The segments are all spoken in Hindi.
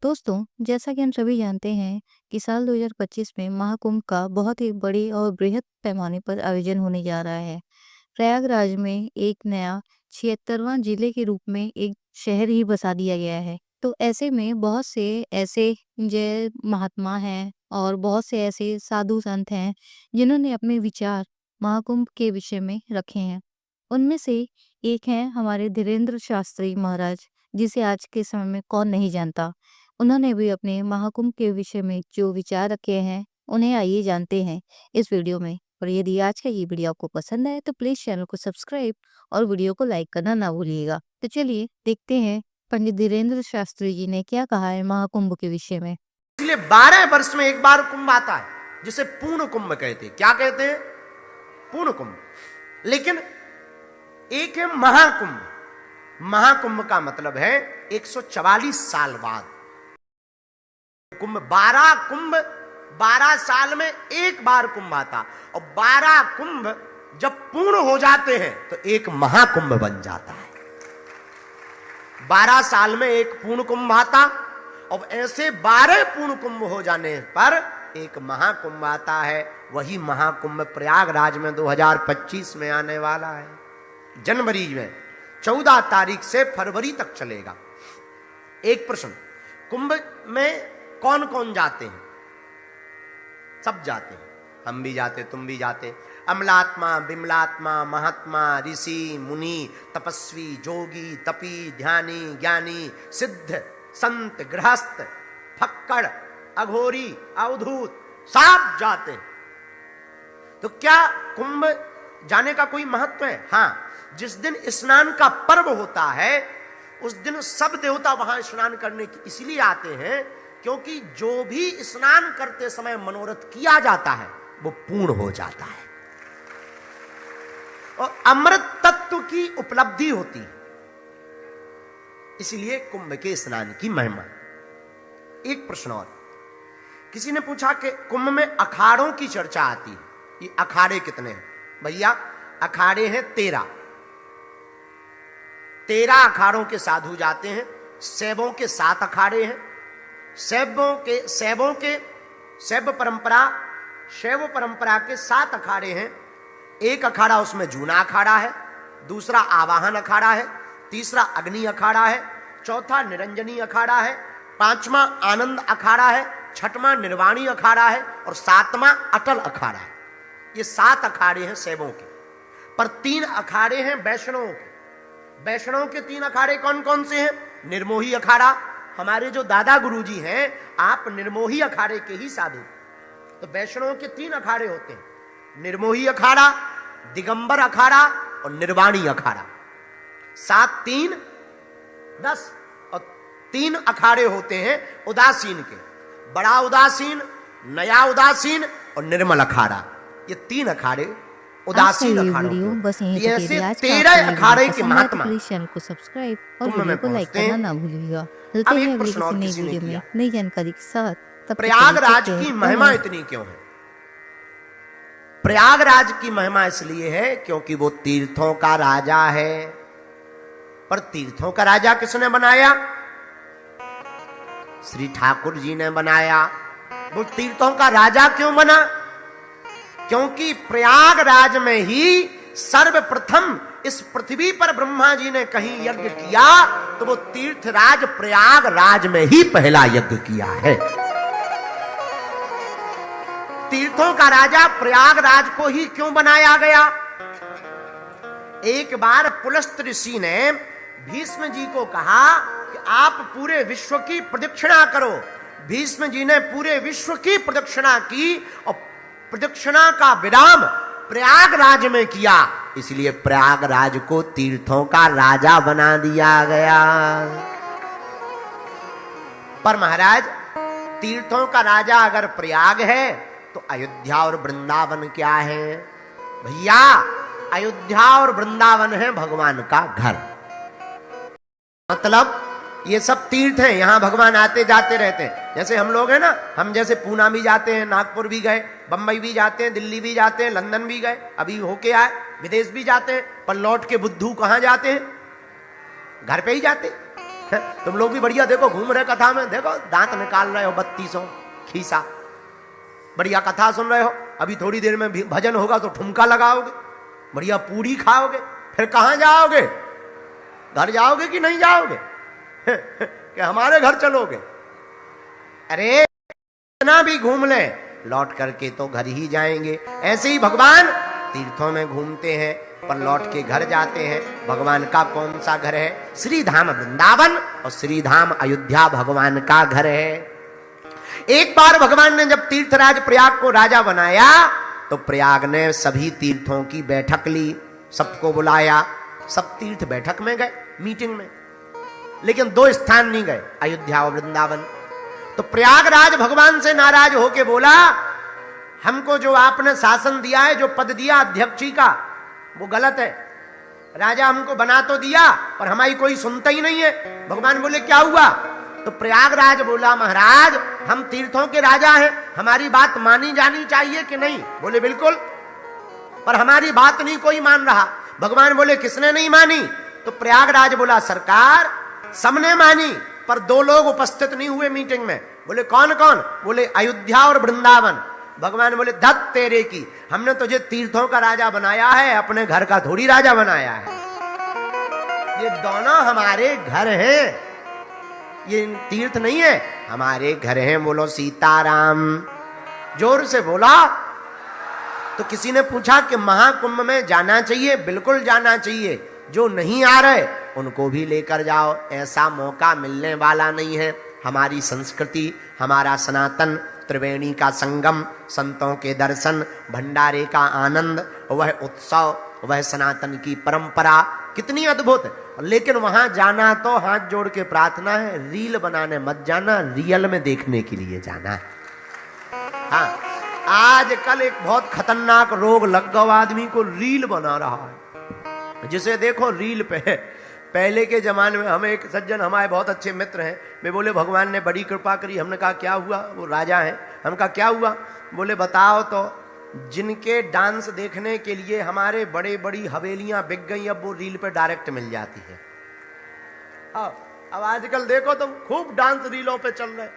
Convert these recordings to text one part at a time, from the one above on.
दोस्तों, जैसा कि हम सभी जानते हैं कि साल 2025 में महाकुंभ का बहुत ही बड़ी और बृहद पैमाने पर आयोजन होने जा रहा है। प्रयागराज में एक नया 76वां जिले के रूप में एक शहर ही बसा दिया गया है। तो ऐसे में बहुत से ऐसे जय महात्मा हैं और बहुत से ऐसे साधु संत हैं जिन्होंने अपने विचार महाकुंभ के विषय में रखे हैं। उनमें से एक हैं हमारे धीरेन्द्र शास्त्री महाराज, जिसे आज के समय में कौन नहीं जानता। उन्होंने भी अपने महाकुंभ के विषय में जो विचार रखे हैं, उन्हें आइए जानते हैं इस वीडियो में। और यदि आज का ये वीडियो आपको पसंद आए तो प्लीज चैनल को सब्सक्राइब और वीडियो को लाइक करना ना भूलिएगा। तो चलिए देखते हैं पंडित धीरेन्द्र शास्त्री जी ने क्या कहा है महाकुंभ के विषय में। इसलिए 12 वर्ष में एक बार कुंभ आता है, जिसे पूर्ण कुंभ कहते हैं। क्या कहते हैं? पूर्ण कुंभ। लेकिन एक है महाकुंभ। महाकुंभ का मतलब है 144 साल बाद कुंभ। 12 साल में एक बार कुंभ आता, और 12 कुंभ जब पूर्ण हो जाते हैं तो एक महाकुंभ बन जाता है। 12 साल में एक पूर्ण कुंभ आता, अब ऐसे 12 पूर्ण कुंभ हो जाने पर एक महाकुंभ आता है। वही महाकुंभ प्रयागराज में 2025 में आने वाला है। जनवरी में 14 तारीख से फरवरी तक चलेगा। एक प्रश्न, कुंभ में कौन कौन जाते हैं? सब जाते हैं, हम भी जाते, तुम भी जाते। अमलात्मा, बिमलात्मा, महात्मा, ऋषि, मुनि, तपस्वी, जोगी, तपी, ध्यानी, ज्ञानी, सिद्ध, संत, गृहस्थ, फक्कड़, अघोरी, अवधूत, सब जाते हैं। तो क्या कुंभ जाने का कोई महत्व है? हाँ, जिस दिन स्नान का पर्व होता है उस दिन सब देवता वहां स्नान करने की इसलिए आते हैं क्योंकि जो भी स्नान करते समय मनोरथ किया जाता है वो पूर्ण हो जाता है और अमृत तत्व की उपलब्धि होती है। इसलिए कुंभ के स्नान की महिमा। एक प्रश्न और, किसी ने पूछा कि कुंभ में अखाड़ों की चर्चा आती है, ये अखाड़े कितने हैं? भैया, अखाड़े हैं 13। 13 अखाड़ों के साधु जाते हैं। शैवों के 7 अखाड़े हैं। शैव परंपरा के 7 अखाड़े हैं। एक अखाड़ा उसमें जूना अखाड़ा है, दूसरा आवाहन अखाड़ा है, तीसरा अग्नि अखाड़ा है, चौथा निरंजनी अखाड़ा है, 5वां आनंद अखाड़ा है, 6वां निर्वाणी अखाड़ा है और 7वां अटल अखाड़ा है। ये 7 अखाड़े हैं शैवों के, पर 3 अखाड़े हैं वैष्णवों के। वैष्णव के 3 अखाड़े कौन कौन से हैं? निर्मोही अखाड़ा, हमारे जो दादा गुरुजी हैं, आप निर्मोही अखाड़े के ही साधु। तो वैष्णव के 3 अखाड़े होते हैं, निर्मोही अखाड़ा, दिगंबर अखाड़ा और निर्वाणी अखाड़ा। 7 3 10 और 3 अखाड़े होते हैं उदासीन के, बड़ा उदासीन, नया उदासीन और निर्मल अखाड़ा। ये 3 अखाड़े उदासीन अखाड़ों बस यहीं ऐसे 13 अखाड़े के महात्मा चैनल को सब्सक्राइब और वीडियो को लाइक करना ना भूलिएगा। अब एक प्रश्न और किसी ने किया, नई जानकारी के साथ। प्रयागराज की महिमा इतनी क्यों है? प्रयागराज की महिमा इसलिए है क्योंकि वो तीर्थों का राजा है। पर तीर्थों का राजा किसने बनाया? श्री ठाकुर जी ने बनाया। वो तीर्थों का राजा क्यों बना? क्योंकि प्रयागराज में ही सर्वप्रथम इस पृथ्वी पर ब्रह्मा जी ने कहीं यज्ञ किया तो वो तीर्थराज प्रयागराज में ही पहला यज्ञ किया है। तीर्थों का राजा प्रयागराज को ही क्यों बनाया गया? एक बार पुलस्त ऋषि ने भीष्म जी को कहा कि आप पूरे विश्व की प्रदक्षिणा करो। भीष्म जी ने पूरे विश्व की प्रदक्षिणा की और प्रदक्षिणा का विराम प्रयागराज में किया, इसलिए प्रयागराज को तीर्थों का राजा बना दिया गया। पर महाराज, तीर्थों का राजा अगर प्रयाग है तो अयोध्या और वृंदावन क्या है? भैया, अयोध्या और वृंदावन है भगवान का घर। मतलब ये सब तीर्थ हैं, यहां भगवान आते जाते रहते हैं। जैसे हम लोग हैं ना, हम जैसे पूना भी जाते हैं, नागपुर भी गए, बंबई भी जाते हैं, दिल्ली भी जाते हैं, लंदन भी गए, अभी होके आए, विदेश भी जाते हैं। पर लौट के बुद्धू कहां जाते हैं? घर पे ही जाते तुम लोग भी बढ़िया देखो, घूम रहे कथा में, देखो दांत निकाल रहे हो 3200 खीसा, बढ़िया कथा सुन रहे हो। अभी थोड़ी देर में भजन होगा तो ठुमका लगाओगे, बढ़िया पूरी खाओगे, फिर कहां जाओगे? घर जाओगे कि नहीं जाओगे? कि हमारे घर चलोगे? अरे इतना भी घूम ले, लौट करके तो घर ही जाएंगे। ऐसे ही भगवान तीर्थों में घूमते हैं पर लौट के घर जाते हैं। भगवान का कौन सा घर है? श्री धाम वृंदावन और श्री धाम अयोध्या भगवान का घर है। एक बार भगवान ने जब तीर्थराज प्रयाग को राजा बनाया तो प्रयाग ने सभी तीर्थों की बैठक ली, सबको बुलाया, सब तीर्थ बैठक में गए, मीटिंग में, लेकिन 2 स्थान नहीं गए, अयोध्या और वृंदावन। तो प्रयागराज भगवान से नाराज होके बोला, हमको जो आपने शासन दिया है, जो पद दिया अध्यक्षी का, वो गलत है। राजा हमको बना तो दिया पर हमारी कोई सुनता ही नहीं है। भगवान बोले क्या हुआ? तो प्रयागराज बोला, महाराज हम तीर्थों के राजा हैं, हमारी बात मानी जानी चाहिए कि नहीं? बोले बिल्कुल, पर हमारी बात नहीं कोई मान रहा। भगवान बोले किसने नहीं मानी? तो प्रयागराज बोला, सरकार सबने मानी पर 2 लोग उपस्थित नहीं हुए मीटिंग में। बोले कौन कौन? बोले अयोध्या और वृंदावन। भगवान बोले धत तेरे की, हमने तुझे तीर्थों का राजा बनाया है, अपने घर का थोड़ी राजा बनाया है। ये दोनों हमारे घर हैं, ये तीर्थ नहीं है, हमारे घर हैं। बोलो सीताराम, जोर से बोला। तो किसी ने पूछा कि महाकुंभ में जाना चाहिए? बिल्कुल जाना चाहिए। जो नहीं आ रहे उनको भी लेकर जाओ, ऐसा मौका मिलने वाला नहीं है। हमारी संस्कृति, हमारा सनातन, त्रिवेणी का संगम, संतों के दर्शन, भंडारे का आनंद, वह उत्सव, वह सनातन की परंपरा कितनी अद्भुत। लेकिन वहां जाना तो हाथ जोड़ के प्रार्थना है, रील बनाने मत जाना, रियल में देखने के लिए जाना है। हाँ, आजकल एक बहुत खतरनाक रोग लग गया आदमी को, रील बना रहा है, जिसे देखो रील पे है। पहले के जमाने में हमें एक सज्जन, हमारे बहुत अच्छे मित्र हैं, वे बोले भगवान ने बड़ी कृपा करी। हमने कहा क्या हुआ? वो राजा हैं। हम कहा क्या हुआ? बोले बताओ तो, जिनके डांस देखने के लिए हमारे बड़े बड़ी हवेलियां बिक गई, अब वो रील पे डायरेक्ट मिल जाती है। अब आजकल देखो तुम, खूब डांस रीलों पे चल रहे।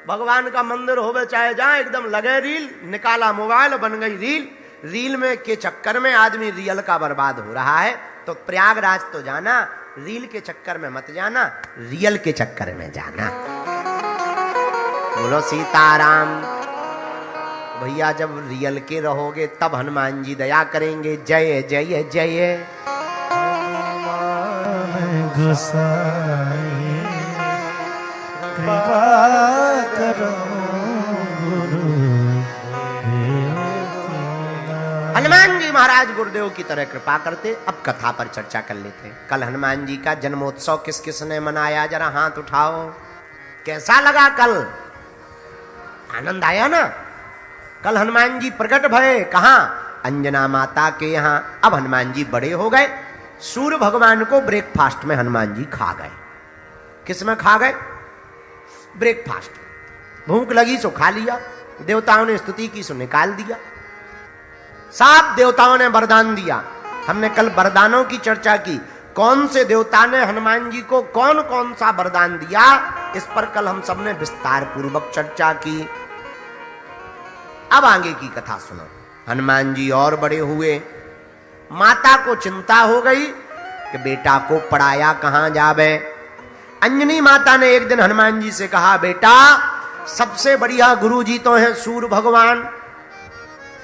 भगवान का मंदिर होवे चाहे जहां, एकदम लगे रील, निकाला मोबाइल, बन गई रील। रील में के चक्कर में आदमी रियल का बर्बाद हो रहा है। तो प्रयागराज तो जाना, रील के चक्कर में मत जाना, रियल के चक्कर में जाना। बोलो सीताराम। भैया जब रियल के रहोगे तब हनुमान जी दया करेंगे। जय जय जय गोसाई कृपा करो गुरु। हनुमान जी महाराज गुरुदेव की तरह कृपा करते। अब कथा पर चर्चा कर लेते हैं। कल हनुमान जी का जन्मोत्सव किस किस ने मनाया? जरा हाथ उठाओ। कैसा लगा कल? आनंद आया ना? कल हनुमान जी प्रकट भये कहां? अंजना माता के यहां। अब हनुमान जी बड़े हो गए, सूर्य भगवान को ब्रेकफास्ट में हनुमान जी खा गए। किस में खा गए? ब्रेकफास्ट। भूख लगी सो खा लिया, देवताओं ने स्तुति की सो निकाल दिया। 7 देवताओं ने वरदान दिया। हमने कल वरदानों की चर्चा की, कौन से देवता ने हनुमान जी को कौन कौन सा वरदान दिया, इस पर कल हम सबने विस्तार पूर्वक चर्चा की। अब आगे की कथा सुनो। हनुमान जी और बड़े हुए, माता को चिंता हो गई कि बेटा को पढ़ाया कहां जावे। अंजनी माता ने एक दिन हनुमान जी से कहा, बेटा सबसे बढ़िया गुरु जी तो हैं सूर्य भगवान,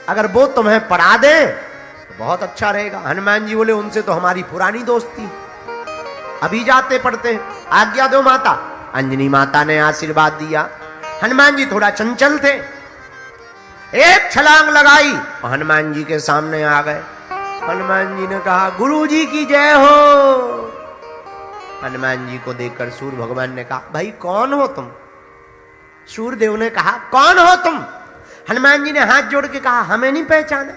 अगर वो तुम्हें पढ़ा दे तो बहुत अच्छा रहेगा। हनुमान जी बोले उनसे तो हमारी पुरानी दोस्ती, अभी जाते पढ़ते, आज्ञा दो माता। अंजनी माता ने आशीर्वाद दिया। हनुमान जी थोड़ा चंचल थे, एक छलांग लगाई और हनुमान जी के सामने आ गए। हनुमान जी ने कहा, गुरु जी की जय हो। हनुमान जी को देखकर सूर्य भगवान ने कहा, भाई कौन हो तुम? सूर्य देव ने कहा, कौन हो तुम? हनुमान जी ने हाथ जोड़ के कहा, हमें नहीं पहचाना।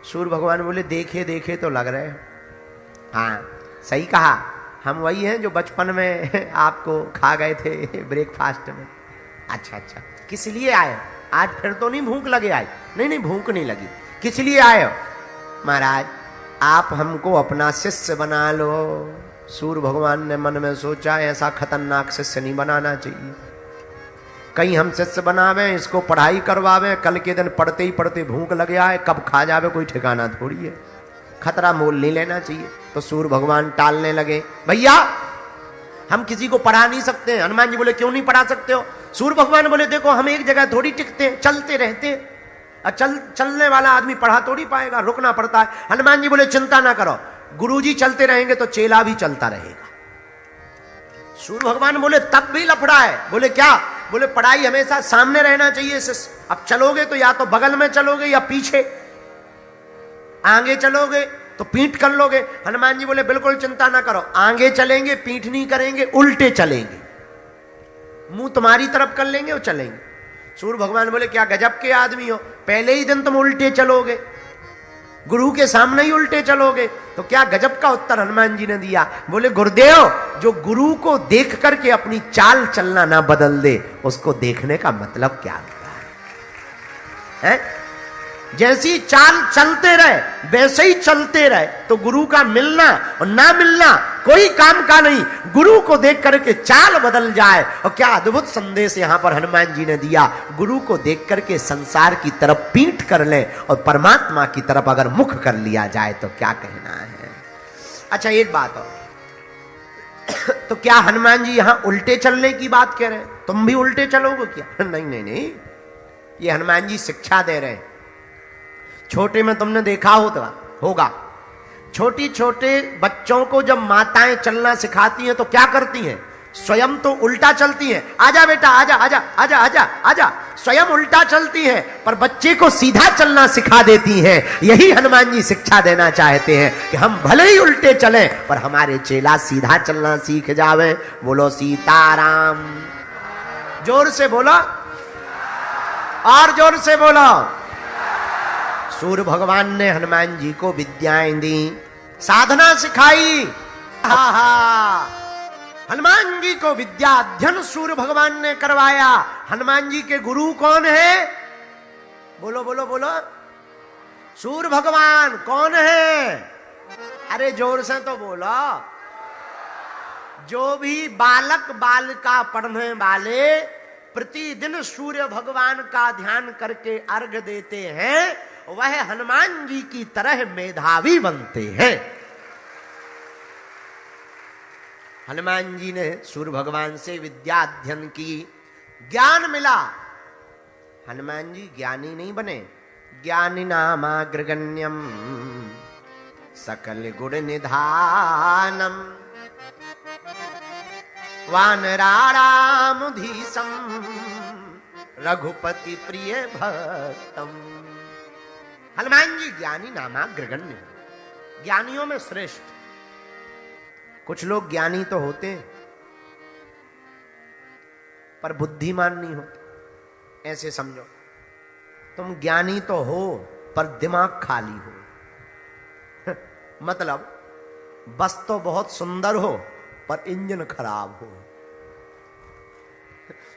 सूर्य भगवान बोले, देखे देखे तो लग रहे हो। हाँ सही कहा, हम वही हैं जो बचपन में आपको खा गए थे ब्रेकफास्ट में। अच्छा अच्छा, किस लिए आए? आज फिर तो नहीं भूख लगे आई? नहीं नहीं, भूख नहीं लगी। किस लिए आए हो? महाराज आप हमको अपना शिष्य बना लो। सूर्य भगवान ने मन में सोचा ऐसा खतरनाक शिष्य नहीं बनाना चाहिए, कहीं हम शिष्य बनावे, इसको पढ़ाई करवावे, कल के दिन पढ़ते ही पढ़ते भूख लग जाए, कब खा जावे कोई ठिकाना थोड़ी है, खतरा मोल नहीं लेना चाहिए। तो सूर्य भगवान टालने लगे, भैया हम किसी को पढ़ा नहीं सकते। हनुमान जी बोले क्यों नहीं पढ़ा सकते हो? सूर्य भगवान बोले देखो हम एक जगह थोड़ी टिकते, चलते रहते, चलने वाला आदमी पढ़ा थोड़ी पाएगा, रुकना पड़ता है। हनुमान जी बोले चिंता ना करो, गुरुजी चलते रहेंगे तो चेला भी चलता रहेगा। सूर्य भगवान बोले तब भी लफड़ा है। बोले क्या? बोले पढ़ाई हमेशा सामने रहना चाहिए। अब चलोगे तो या तो बगल में चलोगे या पीछे, आगे चलोगे तो पीठ कर लोगे। हनुमान जी बोले बिल्कुल चिंता ना करो, आगे चलेंगे, पीठ नहीं करेंगे, उल्टे चलेंगे, मुंह तुम्हारी तरफ कर लेंगे और चलेंगे। सूर्य भगवान बोले क्या गजब के आदमी हो, पहले ही दिन तुम उल्टे चलोगे, गुरु के सामने ही उल्टे चलोगे, तो क्या गजब का उत्तर हनुमान जी ने दिया। बोले गुरुदेव, जो गुरु को देख करके अपनी चाल चलना ना बदल दे, उसको देखने का मतलब क्या है? जैसी चाल चलते रहे वैसे ही चलते रहे, तो गुरु का मिलना और ना मिलना कोई काम का नहीं। गुरु को देख करके चाल बदल जाए। और क्या अद्भुत संदेश यहां पर हनुमान जी ने दिया। गुरु को देख करके संसार की तरफ पीठ कर ले और परमात्मा की तरफ अगर मुख कर लिया जाए तो क्या कहना है। अच्छा एक बात और, तो क्या हनुमान जी यहां उल्टे चलने की बात कह रहे हैं? तुम भी उल्टे चलोगे क्या? नहीं नहीं नहीं, ये हनुमान जी शिक्षा दे रहे हैं। छोटे में तुमने देखा होगा, छोटी छोटे बच्चों को जब माताएं चलना सिखाती हैं तो क्या करती हैं? स्वयं तो उल्टा चलती हैं, आजा बेटा आजा आजा आजा आजा आजा, स्वयं उल्टा चलती हैं, पर बच्चे को सीधा चलना सिखा देती हैं। यही हनुमान जी शिक्षा देना चाहते हैं कि हम भले ही उल्टे चलें पर हमारे चेला सीधा चलना सीख जावे। बोलो सीताराम, जोर से बोलो और जोर से बोलो। सूर्य भगवान ने हनुमान जी को विद्याएं दी, साधना सिखाई। हनुमान जी को विद्या अध्ययन सूर्य भगवान ने करवाया। हनुमान जी के गुरु कौन है? बोलो बोलो बोलो, सूर्य भगवान। कौन है? अरे जोर से तो बोलो। जो भी बालक बालिका पढ़ने वाले प्रतिदिन सूर्य भगवान का ध्यान करके अर्घ देते हैं, वह हनुमान जी की तरह मेधावी बनते हैं। हनुमान जी ने सूर्य भगवान से विद्या अध्ययन की, ज्ञान मिला। हनुमान जी ज्ञानी नहीं बने, ज्ञानी नामाग्रगण्यम सकल गुण निधानम वानराणामुधीसम रघुपति प्रिय भक्तम। हनुमान जी ज्ञानी नामाग्रगण्य, ज्ञानियों में श्रेष्ठ। कुछ लोग ज्ञानी तो होते हैं पर बुद्धिमान नहीं होते। ऐसे समझो, तुम ज्ञानी तो हो पर दिमाग खाली हो। मतलब बस तो बहुत सुंदर हो पर इंजन खराब हो।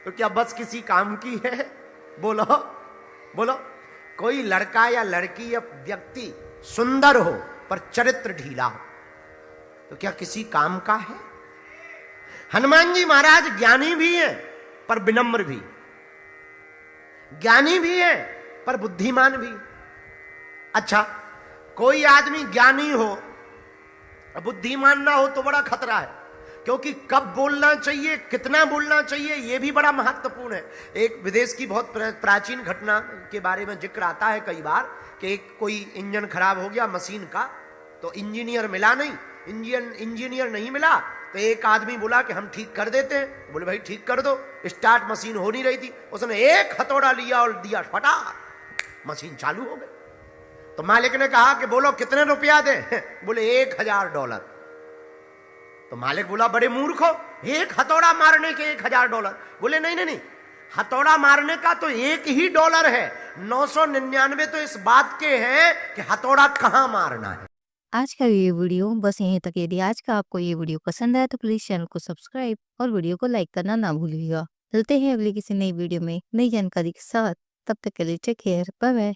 तो क्या बस किसी काम की है? बोलो बोलो। कोई लड़का या लड़की या व्यक्ति सुंदर हो पर चरित्र ढीला हो तो क्या किसी काम का है? हनुमान जी महाराज ज्ञानी भी हैं पर विनम्र भी, ज्ञानी भी है पर बुद्धिमान भी। अच्छा, कोई आदमी ज्ञानी हो बुद्धिमान ना हो तो बड़ा खतरा है, क्योंकि कब बोलना चाहिए, कितना बोलना चाहिए, यह भी बड़ा महत्वपूर्ण है। एक विदेश की बहुत प्राचीन घटना के बारे में जिक्र आता है कई बार कि एक कोई इंजन खराब हो गया मशीन का, तो इंजीनियर मिला नहीं, इंजीनियर नहीं मिला, तो एक आदमी बोला कि हम ठीक कर देते हैं। बोले भाई ठीक कर दो। स्टार्ट मशीन हो नहीं रही थी, उसने एक हथौड़ा लिया और दिया फटा, मशीन चालू हो गई। तो मालिक ने कहा कि बोलो कितने रुपया दे? बोले $1000। तो मालिक बोला बड़े मूर्ख हो, एक हथौड़ा मारने के $1000। बोले नहीं नहीं नहीं, हथौड़ा मारने का तो एक ही डॉलर है, 999 तो इस बात के हैं कि हथौड़ा कहां मारना है। आज का ये वीडियो बस यहीं तक। यदि आज का आपको ये वीडियो पसंद आया तो प्लीज चैनल को सब्सक्राइब और वीडियो को लाइक करना ना भूलिएगा। मिलते हैं अगली किसी नई वीडियो में नई जानकारी के साथ। तब तक के लिए टेक केयर, बाय बाय।